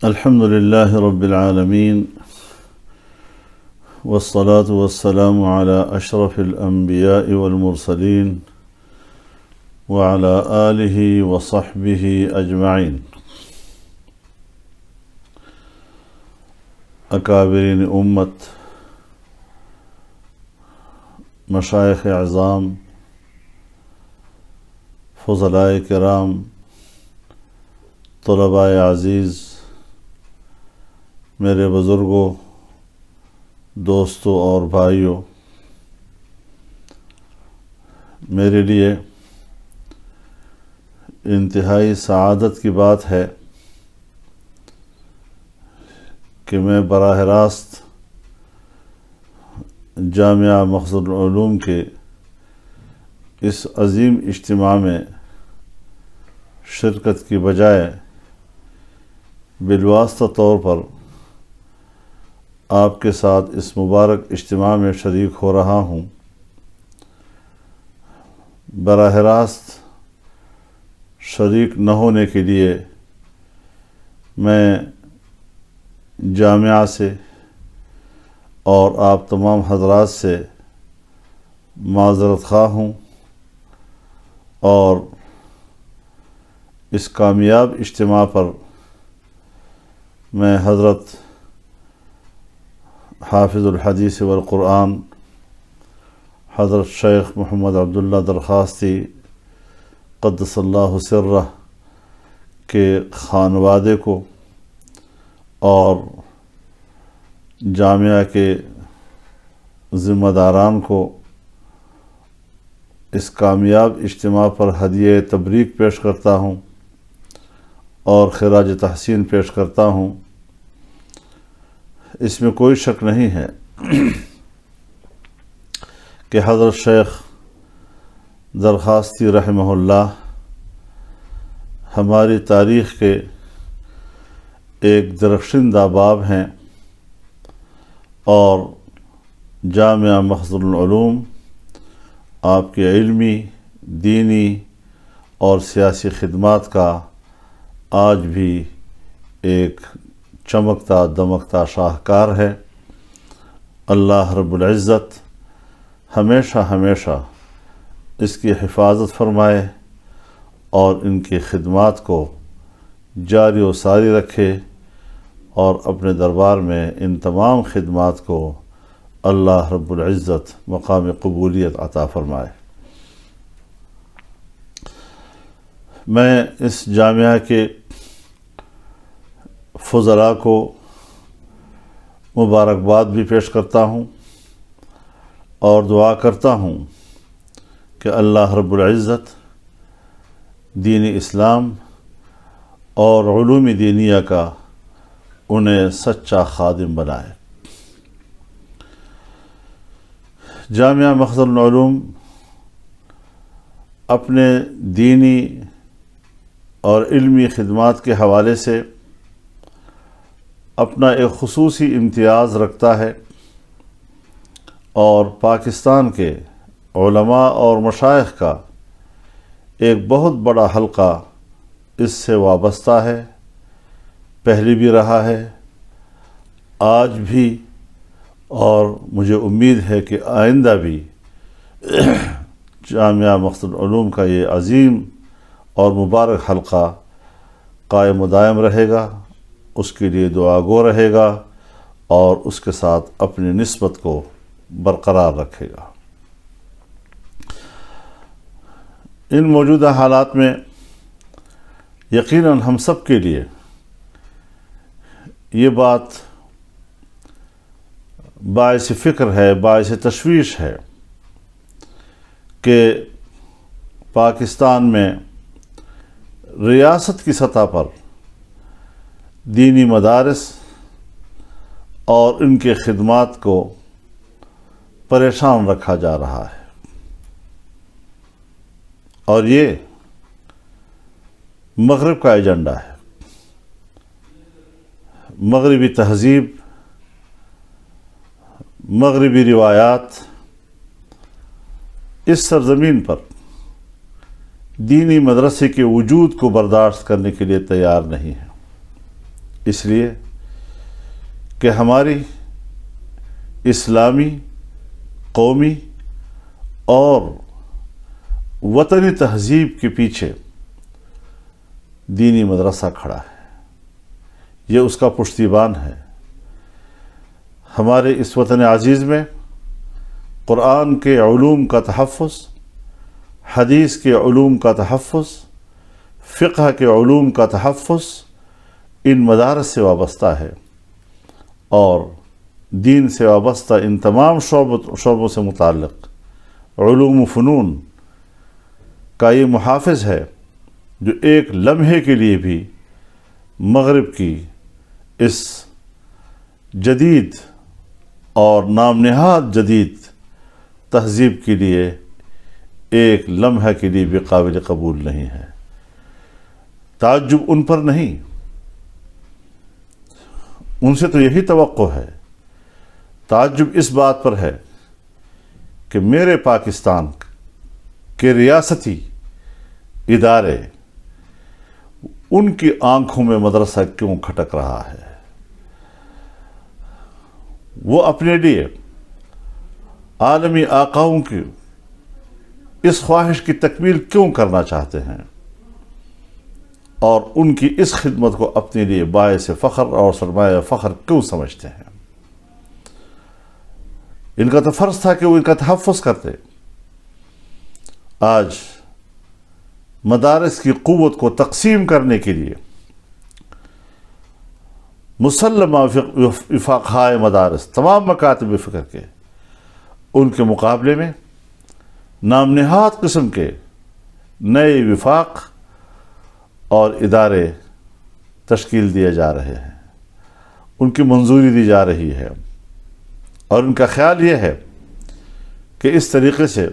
الحمد لله رب العالمين والصلاة والسلام على أشرف الأنبياء والمرسلين وعلى آله وصحبه أجمعين. أكابرين أمة، مشائخ اعظام، فضلاء کرام، طلباء عزیز، میرے بزرگوں، دوستوں اور بھائیوں، میرے لیے انتہائی سعادت کی بات ہے کہ میں براہ راست جامعہ مخزن العلوم کے اس عظیم اجتماع میں شرکت کی بجائے بالواسطہ طور پر آپ کے ساتھ اس مبارک اجتماع میں شریک ہو رہا ہوں. براہ راست شریک نہ ہونے کے لیے میں جامعہ سے اور آپ تمام حضرات سے معذرت خواہ ہوں، اور اس کامیاب اجتماع پر میں حضرت حافظ الحدیث والقرآن حضرت شیخ محمد عبداللہ درخواستی قدس اللہ سرہ کے خانوادے کو اور جامعہ کے ذمہ داران کو اس کامیاب اجتماع پر ہدیہ تبریک پیش کرتا ہوں اور خراج تحسین پیش کرتا ہوں. اس میں کوئی شک نہیں ہے کہ حضرت شیخ درخواستی رحمہ اللہ ہماری تاریخ کے ایک درخشندہ باب ہیں، اور جامعہ مخزن العلوم آپ کے علمی، دینی اور سیاسی خدمات کا آج بھی ایک چمکتا دمکتا شاہکار ہے. اللہ رب العزت ہمیشہ ہمیشہ اس کی حفاظت فرمائے اور ان کی خدمات کو جاری و ساری رکھے، اور اپنے دربار میں ان تمام خدمات کو اللہ رب العزت مقام قبولیت عطا فرمائے. میں اس جامعہ کے فضلاء کو مبارکباد بھی پیش کرتا ہوں اور دعا کرتا ہوں کہ اللہ رب العزت دین اسلام اور علوم دینیہ کا انہیں سچا خادم بنائے. جامعہ مخزن العلوم اپنے دینی اور علمی خدمات کے حوالے سے اپنا ایک خصوصی امتیاز رکھتا ہے، اور پاکستان کے علماء اور مشائخ کا ایک بہت بڑا حلقہ اس سے وابستہ ہے. پہلے بھی رہا ہے، آج بھی، اور مجھے امید ہے کہ آئندہ بھی جامعہ مخزن العلوم کا یہ عظیم اور مبارک حلقہ قائم و دائم رہے گا، اس کے لیے دعا گو رہے گا اور اس کے ساتھ اپنی نسبت کو برقرار رکھے گا. ان موجودہ حالات میں یقیناً ہم سب کے لیے یہ بات باعث فکر ہے، باعث تشویش ہے کہ پاکستان میں ریاست کی سطح پر دینی مدارس اور ان کے خدمات کو پریشان رکھا جا رہا ہے، اور یہ مغرب کا ایجنڈا ہے. مغربی تہذیب، مغربی روایات اس سرزمین پر دینی مدرسے کے وجود کو برداشت کرنے کے لیے تیار نہیں ہے. اس لیے کہ ہماری اسلامی، قومی اور وطنی تہذیب کے پیچھے دینی مدرسہ کھڑا ہے، یہ اس کا پشتیبان ہے۔ ہمارے اس وطن عزیز میں قرآن کے علوم کا تحفظ، حدیث کے علوم کا تحفظ، فقہ کے علوم کا تحفظ ان مدارس سے وابستہ ہے، اور دین سے وابستہ ان تمام شعبوں سے متعلق علوم و فنون کا یہ محافظ ہے جو ایک لمحے کے لیے بھی مغرب کی اس جدید اور نام نہاد جدید تہذیب کے لیے ایک لمحہ کے لیے بھی قابل قبول نہیں ہے۔ تعجب ان پر نہیں، ان سے تو یہی توقع ہے، تعجب اس بات پر ہے کہ میرے پاکستان کے ریاستی ادارے، ان کی آنکھوں میں مدرسہ کیوں کھٹک رہا ہے؟ وہ اپنے لیے عالمی آقاؤں کی اس خواہش کی تکمیل کیوں کرنا چاہتے ہیں، اور ان کی اس خدمت کو اپنے لیے باعث فخر اور سرمایہ فخر کیوں سمجھتے ہیں؟ ان کا تو فرض تھا کہ وہ ان کا تحفظ کرتے۔ آج مدارس کی قوت کو تقسیم کرنے کے لیے مسلمہ وفاقہائے مدارس، تمام مکاتب فکر کے، ان کے مقابلے میں نام نہاد قسم کے نئے وفاق اور ادارے تشکیل دیے جا رہے ہیں، ان کی منظوری دی جا رہی ہے، اور ان کا خیال یہ ہے کہ اس طریقے سے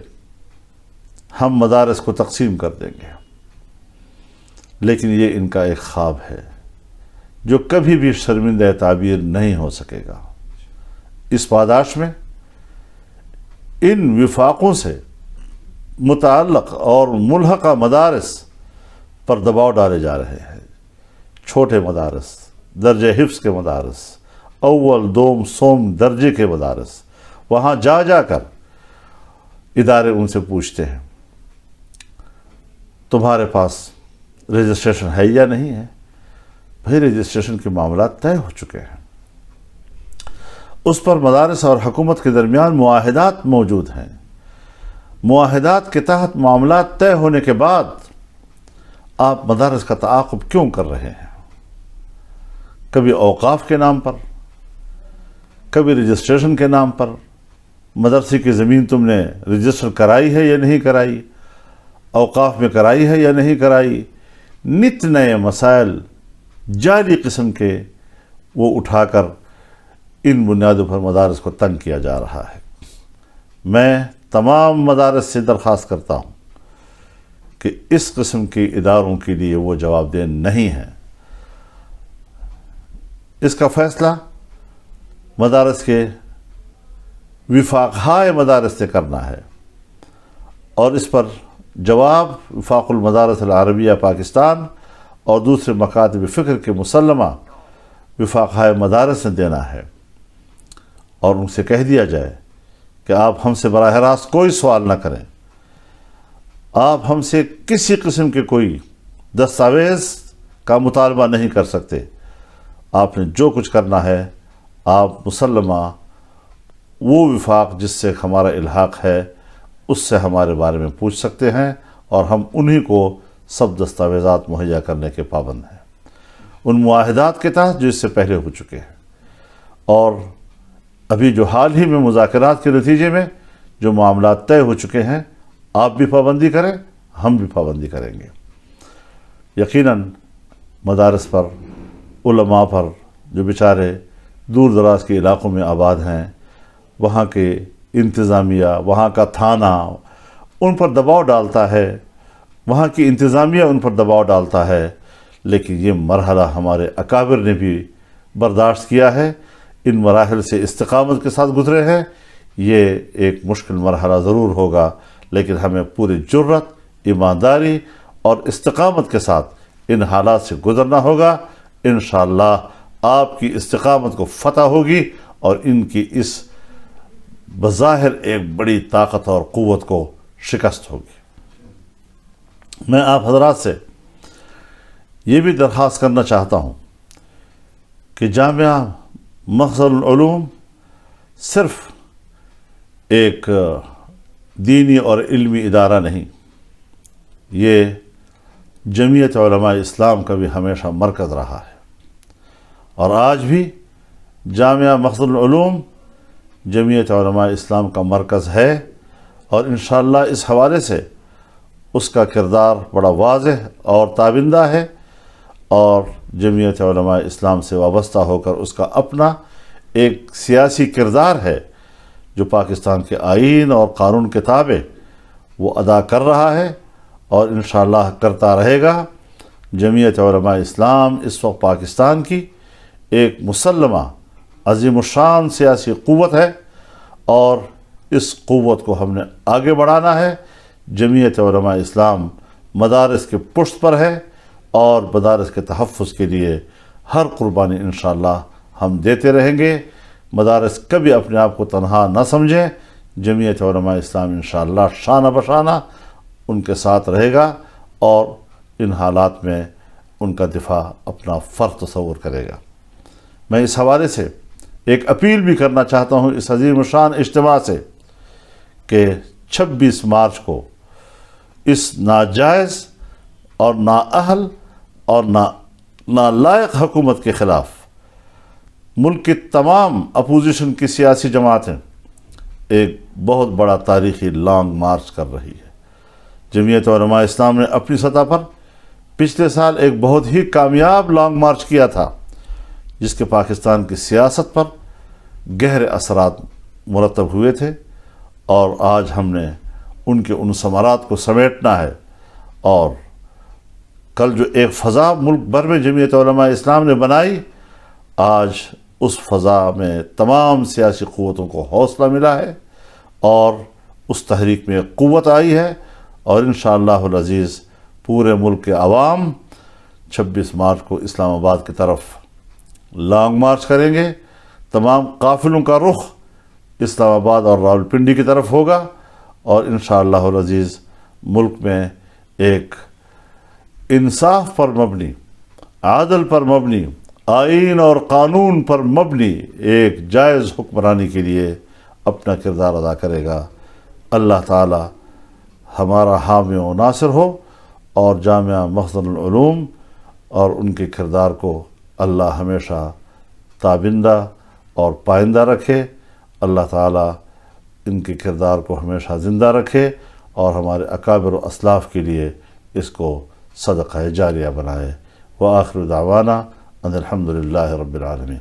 ہم مدارس کو تقسیم کر دیں گے، لیکن یہ ان کا ایک خواب ہے جو کبھی بھی شرمندہ تعبیر نہیں ہو سکے گا۔ اس پاداش میں ان وفاقوں سے متعلق اور ملحقہ مدارس پر دباؤ ڈالے جا رہے ہیں۔ چھوٹے مدارس، درجہ حفظ کے مدارس، اول دوم سوم درجے کے مدارس، وہاں جا جا کر ادارے ان سے پوچھتے ہیں تمہارے پاس رجسٹریشن ہے یا نہیں ہے؟ بھائی رجسٹریشن کے معاملات طے ہو چکے ہیں، اس پر مدارس اور حکومت کے درمیان معاہدات موجود ہیں، معاہدات کے تحت معاملات طے ہونے کے بعد آپ مدارس کا تعاقب کیوں کر رہے ہیں؟ کبھی اوقاف کے نام پر، کبھی رجسٹریشن کے نام پر، مدرسے کی زمین تم نے رجسٹر کرائی ہے یا نہیں کرائی، اوقاف میں کرائی ہے یا نہیں کرائی، نت نئے مسائل جعلی قسم کے وہ اٹھا کر ان بنیادوں پر مدارس کو تنگ کیا جا رہا ہے۔ میں تمام مدارس سے درخواست کرتا ہوں کہ اس قسم کے اداروں کے لیے وہ جواب دہ نہیں ہے۔ اس کا فیصلہ مدارس کے وفاقہائے مدارس سے کرنا ہے، اور اس پر جواب وفاق المدارس العربیہ پاکستان اور دوسرے مکاتب فکر کے مسلمہ وفاقہائے مدارس نے دینا ہے، اور ان سے کہہ دیا جائے کہ آپ ہم سے براہ راست کوئی سوال نہ کریں، آپ ہم سے کسی قسم کے کوئی دستاویز کا مطالبہ نہیں کر سکتے، آپ نے جو کچھ کرنا ہے آپ مسلمہ وہ وفاق جس سے ہمارا الحاق ہے اس سے ہمارے بارے میں پوچھ سکتے ہیں، اور ہم انہی کو سب دستاویزات مہیا کرنے کے پابند ہیں، ان معاہدات کے تحت جو اس سے پہلے ہو چکے ہیں، اور ابھی جو حال ہی میں مذاکرات کے نتیجے میں جو معاملات طے ہو چکے ہیں، آپ بھی پابندی کریں، ہم بھی پابندی کریں گے۔ یقیناً مدارس پر، علماء پر جو بیچارے دور دراز کے علاقوں میں آباد ہیں، وہاں کے انتظامیہ، وہاں کا تھانہ ان پر دباؤ ڈالتا ہے، وہاں کی انتظامیہ ان پر دباؤ ڈالتا ہے، لیکن یہ مرحلہ ہمارے اکابر نے بھی برداشت کیا ہے، ان مراحل سے استقامت کے ساتھ گزرے ہیں۔ یہ ایک مشکل مرحلہ ضرور ہوگا، لیکن ہمیں پوری جرت، ایمانداری اور استقامت کے ساتھ ان حالات سے گزرنا ہوگا۔ انشاءاللہ آپ کی استقامت کو فتح ہوگی اور ان کی اس بظاہر ایک بڑی طاقت اور قوت کو شکست ہوگی۔ میں آپ حضرات سے یہ بھی درخواست کرنا چاہتا ہوں کہ جامعہ مخزن العلوم صرف ایک دینی اور علمی ادارہ نہیں، یہ جمعیت علماء اسلام کا بھی ہمیشہ مرکز رہا ہے، اور آج بھی جامعہ مخزن العلوم جمعیت علماء اسلام کا مرکز ہے، اور انشاءاللہ اس حوالے سے اس کا کردار بڑا واضح اور تابندہ ہے، اور جمعیت علماء اسلام سے وابستہ ہو کر اس کا اپنا ایک سیاسی کردار ہے جو پاکستان کے آئین اور قانون کے تابع وہ ادا کر رہا ہے اور انشاءاللہ کرتا رہے گا۔ جمعیت علماء اسلام اس وقت پاکستان کی ایک مسلمہ عظیم الشان سیاسی قوت ہے، اور اس قوت کو ہم نے آگے بڑھانا ہے۔ جمعیت علماء اسلام مدارس کے پشت پر ہے، اور مدارس کے تحفظ کے لیے ہر قربانی انشاءاللہ ہم دیتے رہیں گے۔ مدارس کبھی اپنے آپ کو تنہا نہ سمجھیں، جمعیت علماء اسلام انشاءاللہ شانہ بشانہ ان کے ساتھ رہے گا، اور ان حالات میں ان کا دفاع اپنا فرض تصور کرے گا۔ میں اس حوالے سے ایک اپیل بھی کرنا چاہتا ہوں اس عظیم الشان اجتماع سے کہ 26 مارچ کو اس ناجائز اور نااہل اور نالائق حکومت کے خلاف ملک کی تمام اپوزیشن کی سیاسی جماعتیں ایک بہت بڑا تاریخی لانگ مارچ کر رہی ہے۔ جمعیت علماء اسلام نے اپنی سطح پر پچھلے سال ایک بہت ہی کامیاب لانگ مارچ کیا تھا، جس کے پاکستان کی سیاست پر گہرے اثرات مرتب ہوئے تھے، اور آج ہم نے ان کے ان ثمرات کو سمیٹنا ہے، اور کل جو ایک فضا ملک بھر میں جمعیت علماء اسلام نے بنائی، آج اس فضا میں تمام سیاسی قوتوں کو حوصلہ ملا ہے، اور اس تحریک میں قوت آئی ہے، اور انشاءاللہ العزیز پورے ملک کے عوام 26 مارچ کو اسلام آباد کی طرف لانگ مارچ کریں گے۔ تمام قافلوں کا رخ اسلام آباد اور راولپنڈی کی طرف ہوگا، اور انشاءاللہ العزیز ملک میں ایک انصاف پر مبنی، عادل پر مبنی، آئین اور قانون پر مبنی ایک جائز حکمرانی کے لیے اپنا کردار ادا کرے گا۔ اللہ تعالی ہمارا حامی و ناصر ہو، اور جامعہ مخزن العلوم اور ان کے کردار کو اللہ ہمیشہ تابندہ اور پائندہ رکھے۔ اللہ تعالی ان کے کردار کو ہمیشہ زندہ رکھے، اور ہمارے اکابر و اسلاف کے لیے اس کو صدقہ جاریہ بنائے۔ وآخر دعوانا ان الحمد للہ رب العالمین۔